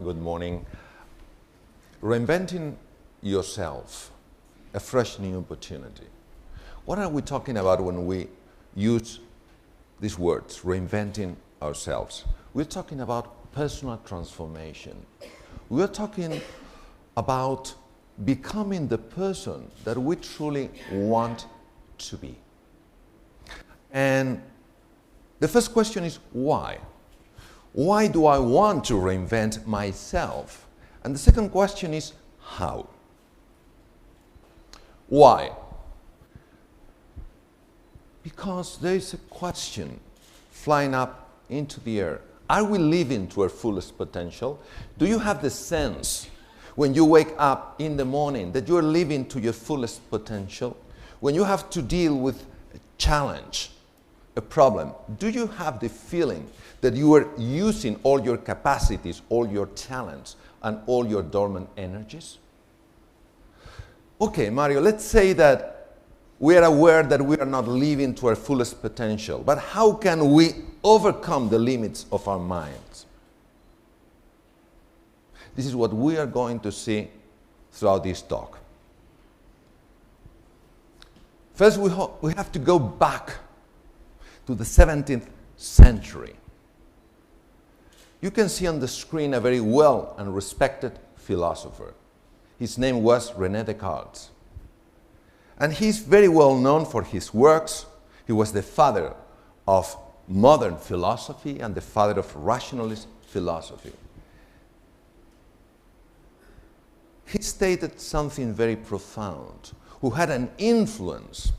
Good morning. Reinventing yourself, a fresh new opportunity. What are we talking about when we use these words, reinventing ourselves? We're talking about personal transformation. We're talking about becoming the person that we truly want to be. And the first question is why? Why do I want to reinvent myself? And the second question is how? Why? Because there is a question flying up into the air. Are we living to our fullest potential? Do you have the sense when you wake up in the morning that you are living to your fullest potential? When you have to deal with a challenge, a problem, do you have the feeling that you are using all your capacities, all your talents, and all your dormant energies? Okay, Mario, let's say that we are aware that we are not living to our fullest potential, but how can we overcome the limits of our minds? This is what we are going to see throughout this talk. First, we have to go back to the 17th century. You can see on the screen a very well and respected philosopher. His name was René Descartes. And he's very well known for his works. He was the father of modern philosophy and the father of rationalist philosophy. He stated something very profound, who had an influence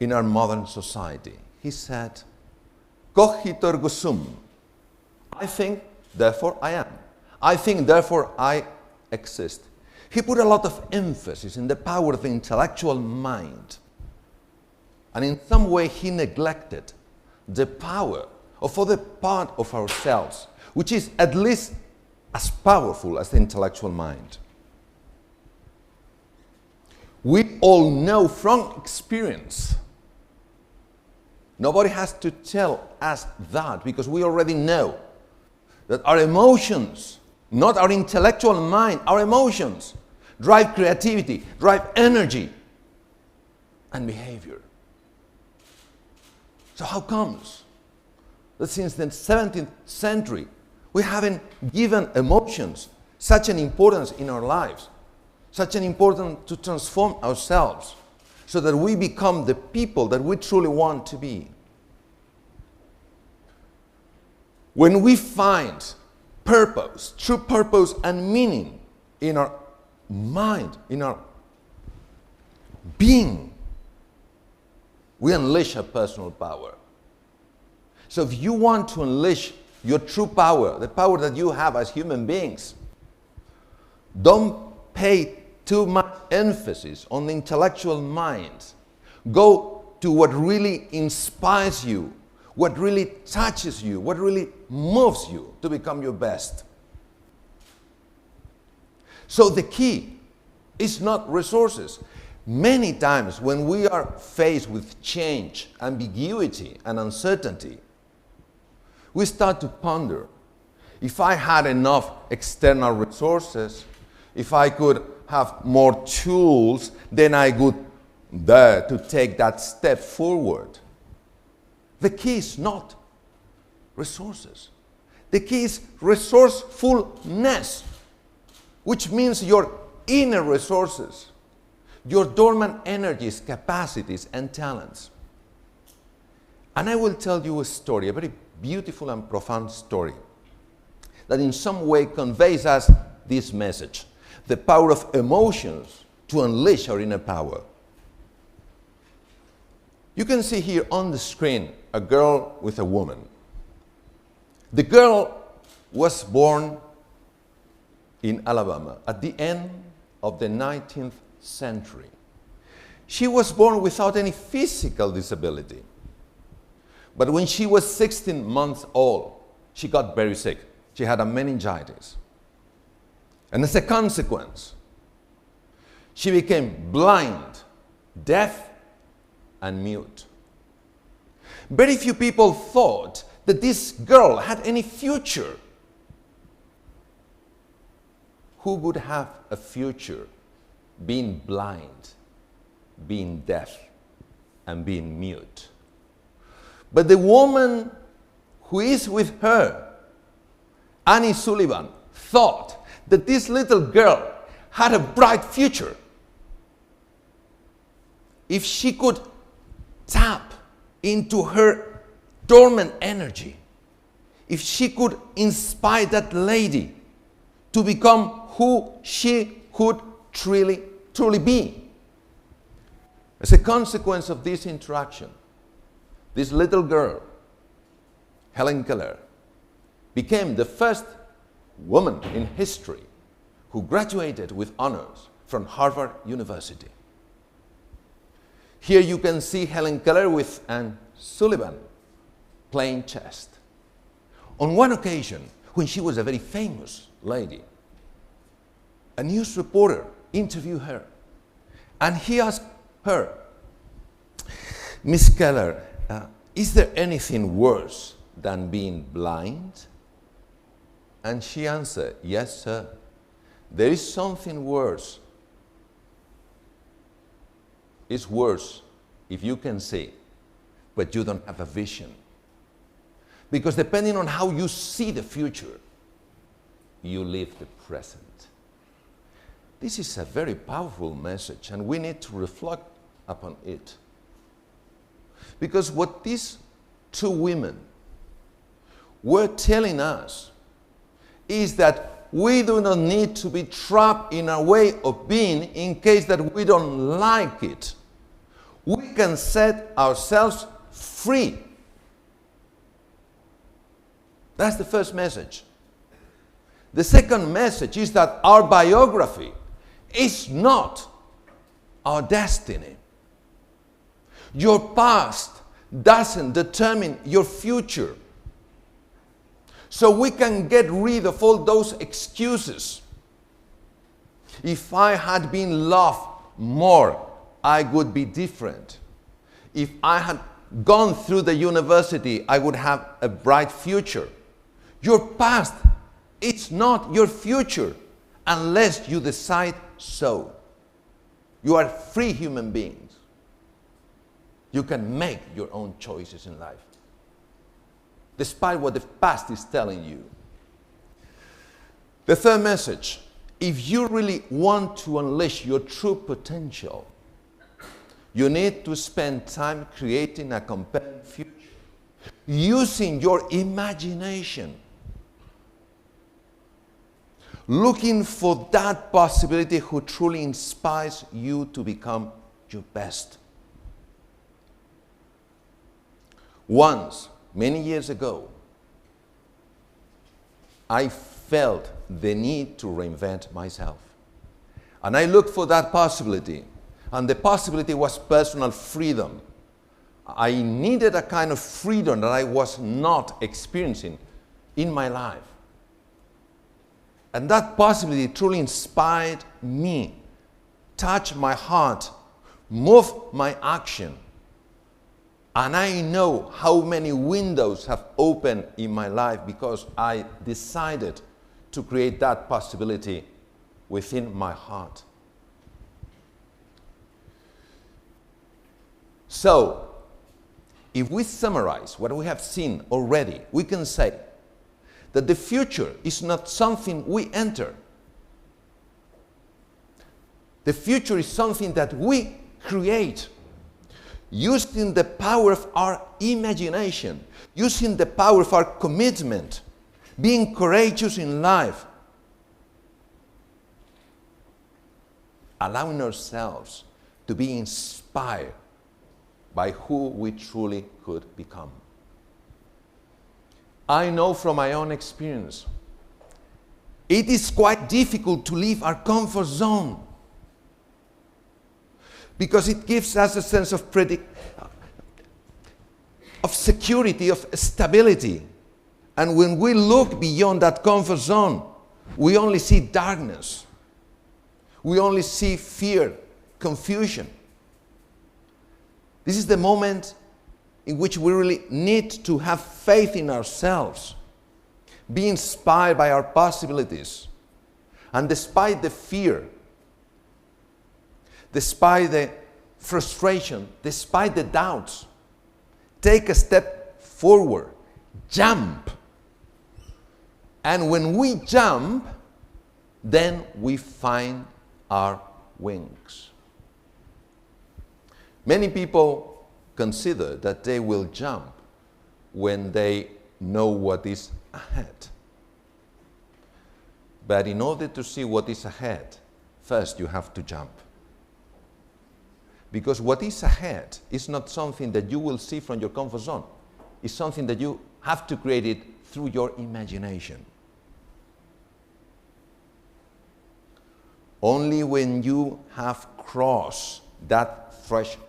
in our modern society. He said, "Cogito ergo sum." I think, therefore I am. I think, therefore I exist. He put a lot of emphasis in the power of the intellectual mind. And in some way he neglected the power of other part of ourselves, which is at least as powerful as the intellectual mind. We all know from experience. Nobody has to tell us that, because we already know that our emotions, not our intellectual mind, our emotions drive creativity, drive energy and behavior. So how comes that since the 17th century we haven't given emotions such an importance in our lives, such an importance to transform ourselves so that we become the people that we truly want to be? When we find purpose, true purpose and meaning in our mind, in our being, we unleash our personal power. So if you want to unleash your true power, the power that you have as human beings, don't pay too much emphasis on the intellectual mind. Go to what really inspires you, what really touches you, what really moves you to become your best. So the key is not resources. Many times when we are faced with change, ambiguity, and uncertainty, we start to ponder, if I had enough external resources, if I could have more tools, then I would dare to take that step forward. The key is not resources. The key is resourcefulness, which means your inner resources, your dormant energies, capacities, and talents. And I will tell you a story, a very beautiful and profound story, that in some way conveys us this message: the power of emotions to unleash our inner power. You can see here on the screen a girl with a woman. The girl was born in Alabama at the end of the 19th century. She was born without any physical disability. But when she was 16 months old, she got very sick. She had a meningitis. And as a consequence, she became blind, deaf, and mute. Very few people thought that this girl had any future. who would have a future being blind, being deaf, and being mute? But the woman who is with her, Annie Sullivan, thought that this little girl had a bright future if she could tap into her dormant energy, if she could inspire that lady to become who she could truly be. As a consequence of this interaction, this little girl, Helen Keller, became the first woman in history who graduated with honors from Harvard University. Here you can see Helen Keller with Anne Sullivan playing chess. On one occasion, when she was a very famous lady, a news reporter interviewed her, and he asked her, "Miss Keller, is there anything worse than being blind?" And she answered, "Yes, sir. There is something worse. It's worse if you can see, but you don't have a vision. Because depending on how you see the future, you live the present." This is a very powerful message, and we need to reflect upon it. Because what these two women were telling us is that we do not need to be trapped in our way of being in case that we don't like it. We can set ourselves free. That's the first message. The second message is that our biography is not our destiny. Your past doesn't determine your future. So we can get rid of all those excuses. If I had been loved more, I would be different. If I had gone through the university, I would have a bright future. Your past, it's not your future unless you decide so. You are free human beings. You can make your own choices in life, despite what the past is telling you. The third message, if you really want to unleash your true potential, you need to spend time creating a compelling future, using your imagination, looking for that possibility who truly inspires you to become your best. Once, many years ago, I felt the need to reinvent myself. And I looked for that possibility. And the possibility was personal freedom. I needed a kind of freedom that I was not experiencing in my life. And that possibility truly inspired me, touched my heart, moved my action. And I know how many windows have opened in my life because I decided to create that possibility within my heart. So, if we summarize what we have seen already, we can say that the future is not something we enter. The future is something that we create, using the power of our imagination, using the power of our commitment, being courageous in life, allowing ourselves to be inspired by who we truly could become. I know from my own experience, it is quite difficult to leave our comfort zone because it gives us a sense of security, of stability. And when we look beyond that comfort zone, we only see darkness. We only see fear, confusion. This is the moment in which we really need to have faith in ourselves, be inspired by our possibilities, And despite the fear, despite the frustration, despite the doubts, take a step forward, jump. And when we jump, then we find our wings. Many people consider that they will jump when they know what is ahead. But in order to see what is ahead, first you have to jump. Because what is ahead is not something that you will see from your comfort zone. It's something that you have to create it through your imagination. Only when you have crossed that threshold,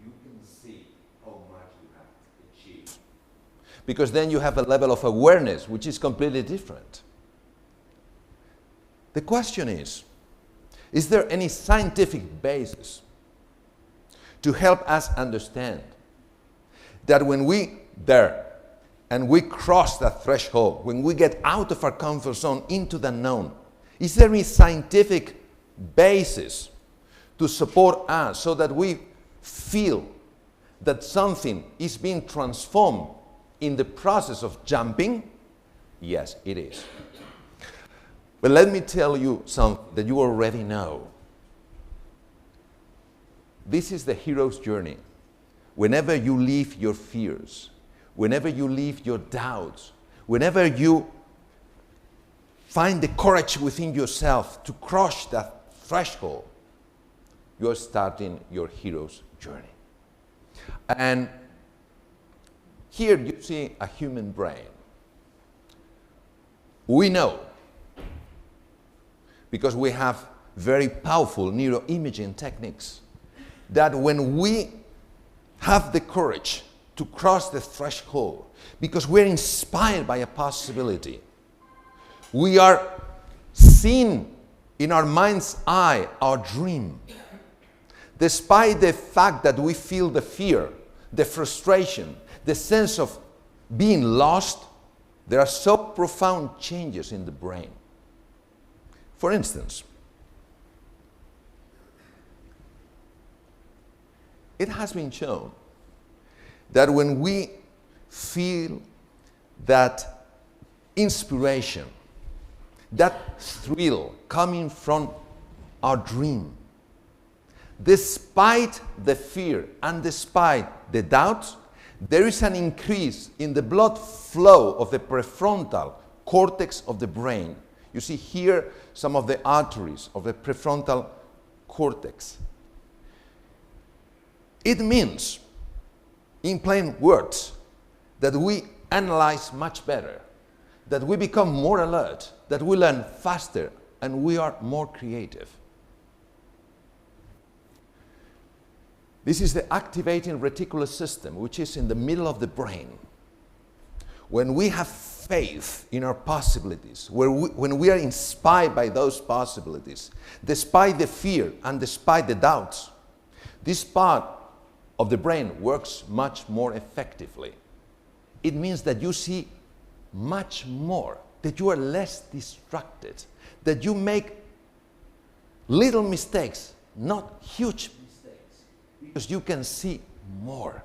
you can see how much you have achieved. Because then you have a level of awareness which is completely different. The question is there any scientific basis to help us understand that when we dare and we cross that threshold, when we get out of our comfort zone into the unknown, is there any scientific basis to support us so that we feel that something is being transformed in the process of jumping? Yes, it is. But let me tell you something that you already know. This is the hero's journey. Whenever you leave your fears, whenever you leave your doubts, whenever you find the courage within yourself to cross that threshold, you're starting your hero's journey. And here you see a human brain. We know, because we have very powerful neuroimaging techniques, that when we have the courage to cross the threshold, because we're inspired by a possibility, we are seeing in our mind's eye our dream. Despite the fact that we feel the fear, the frustration, the sense of being lost, there are so profound changes in the brain. For instance, it has been shown that when we feel that inspiration, that thrill coming from our dream, despite the fear and despite the doubts, there is an increase in the blood flow of the prefrontal cortex of the brain. You see here some of the arteries of the prefrontal cortex. It means, in plain words, that we analyze much better, that we become more alert, that we learn faster, and we are more creative. This is the activating reticular system, which is in the middle of the brain. When we have faith in our possibilities, when we are inspired by those possibilities, despite the fear and despite the doubts, this part of the brain works much more effectively. It means that you see much more, that you are less distracted, that you make little mistakes, not huge mistakes, because you can see more.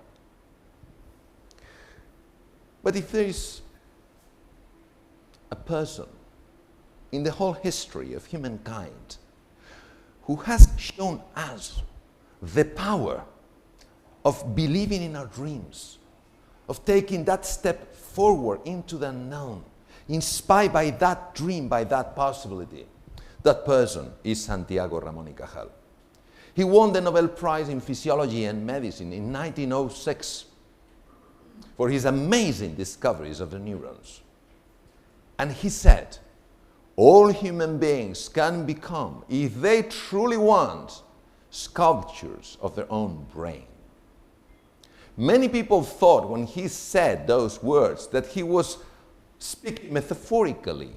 But if there is a person in the whole history of humankind who has shown us the power of believing in our dreams, of taking that step forward into the unknown, inspired by that dream, by that possibility, that person is Santiago Ramón y Cajal. He won the Nobel Prize in Physiology and Medicine in 1906 for his amazing discoveries of the neurons. And he said, all human beings can become, if they truly want, sculptures of their own brain. Many people thought when he said those words that he was speaking metaphorically.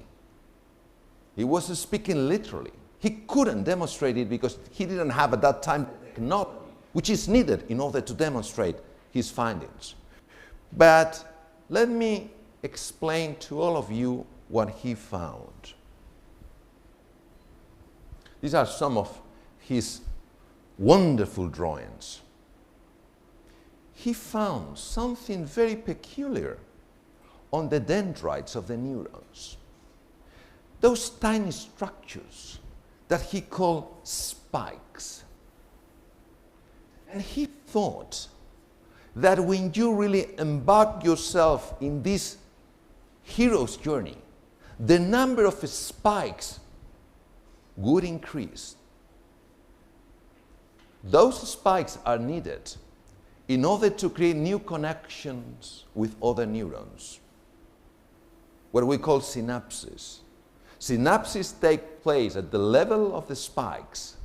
He wasn't speaking literally. He couldn't demonstrate it because he didn't have at that time the technology which is needed in order to demonstrate his findings. But let me explain to all of you what he found. These are some of his wonderful drawings. He found something very peculiar on the dendrites of the neurons. Those tiny structures that he called spikes. And he thought that when you really embark yourself in this hero's journey, the number of spikes would increase. Those spikes are needed in order to create new connections with other neurons, what we call synapses. Synapses take place at the level of the spikes.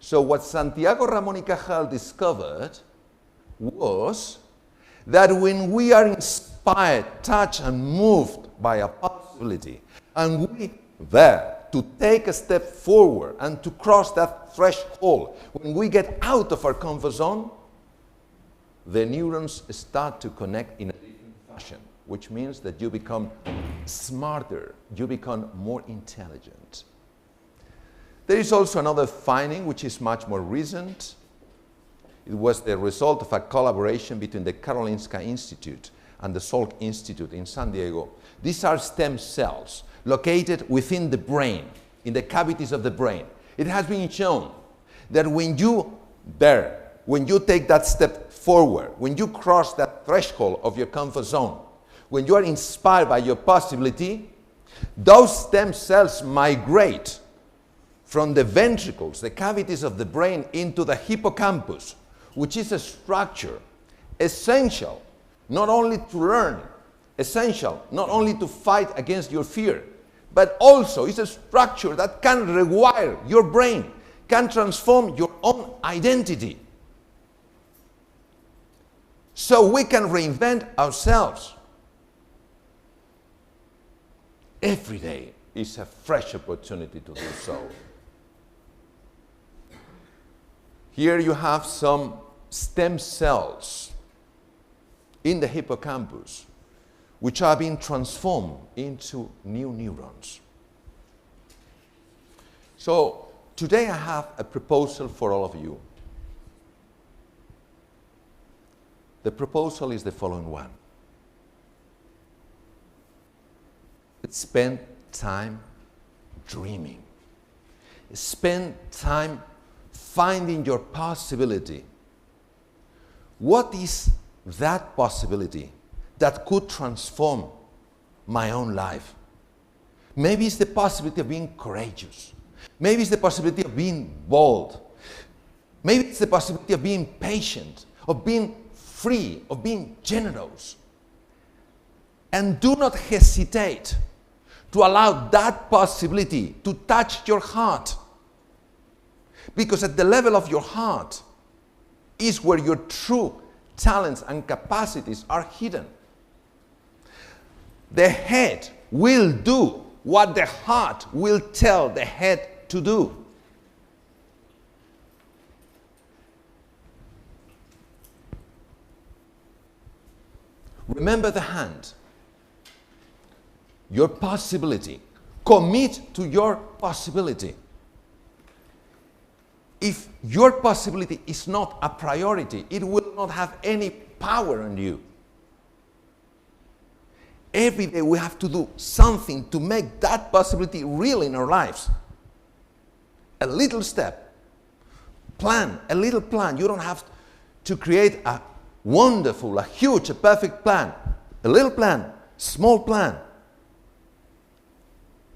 So what Santiago Ramón y Cajal discovered was that when we are inspired, touched, and moved by a possibility, and we there to take a step forward and to cross that threshold, when we get out of our comfort zone, the neurons start to connect in a different fashion, which means that you become smarter, you become more intelligent. There is also another finding which is much more recent. It was the result of a collaboration between the Karolinska Institute and the Salk Institute in San Diego. These are stem cells located within the brain, in the cavities of the brain. It has been shown that when you take that step forward, when you cross that threshold of your comfort zone, when you are inspired by your possibility, those stem cells migrate from the ventricles, the cavities of the brain, into the hippocampus, which is a structure essential not only to learn, essential not only to fight against your fear, but also it's a structure that can rewire your brain, can transform your own identity. So we can reinvent ourselves. Every day is a fresh opportunity to do so. Here you have some stem cells in the hippocampus which are being transformed into new neurons. So today I have a proposal for all of you. The proposal is the following one. Spend time dreaming. Spend time finding your possibility. What is that possibility that could transform my own life? Maybe it's the possibility of being courageous. Maybe it's the possibility of being bold. Maybe it's the possibility of being patient, of being free, of being generous. And do not hesitate to allow that possibility to touch your heart. Because at the level of your heart is where your true talents and capacities are hidden. The head will do what the heart will tell the head to do. Remember the hand. Your possibility. Commit to your possibility. If your possibility is not a priority, it will not have any power on you. Every day we have to do something to make that possibility real in our lives. A little step. Plan, a little plan. You don't have to create a wonderful, a huge, a perfect plan. A little plan, small plan.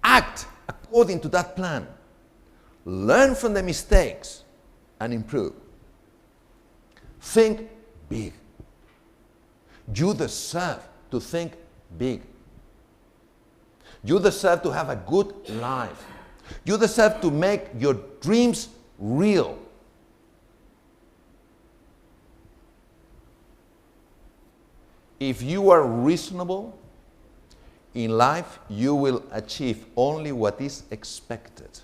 Act according to that plan. Learn from the mistakes and improve. Think big. You deserve to think big. You deserve to have a good life. You deserve to make your dreams real. If you are reasonable in life, you will achieve only what is expected,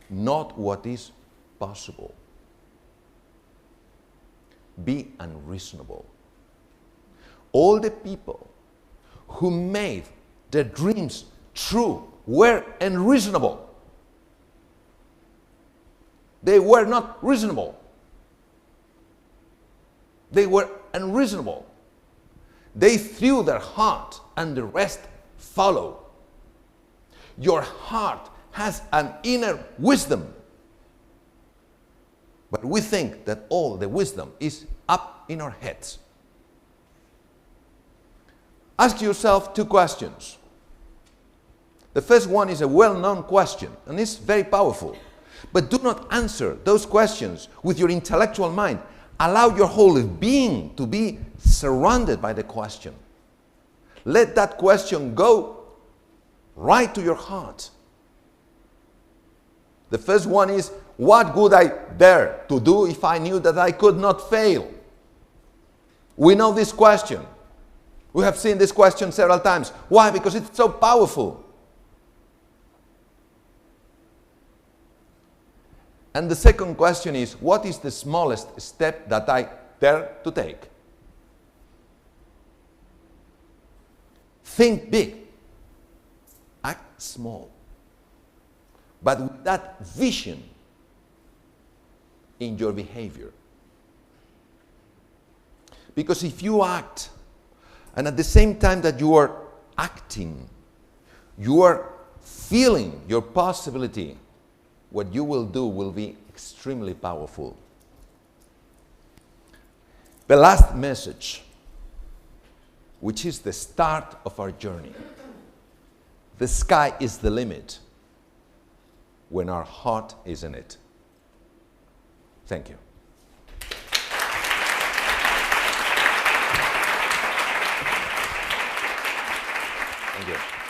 not what is possible. Be unreasonable. All the people who made their dreams true were unreasonable. They were not reasonable. They were unreasonable. They threw their heart and the rest followed. Your heart has an inner wisdom. But we think that all the wisdom is up in our heads. Ask yourself two questions. The first one is a well-known question, and it's very powerful. But do not answer those questions with your intellectual mind. Allow your whole being to be surrounded by the question. Let that question go right to your heart. The first one is, what would I dare to do if I knew that I could not fail? We know this question. We have seen this question several times. Why? Because it's so powerful. And the second question is, what is the smallest step that I dare to take? Think big. Act small. But with that vision in your behavior. Because if you act, and at the same time that you are acting, you are feeling your possibility, what you will do will be extremely powerful. The last message, which is the start of our journey. The sky is the limit when our heart is in it. Thank you. Thank you.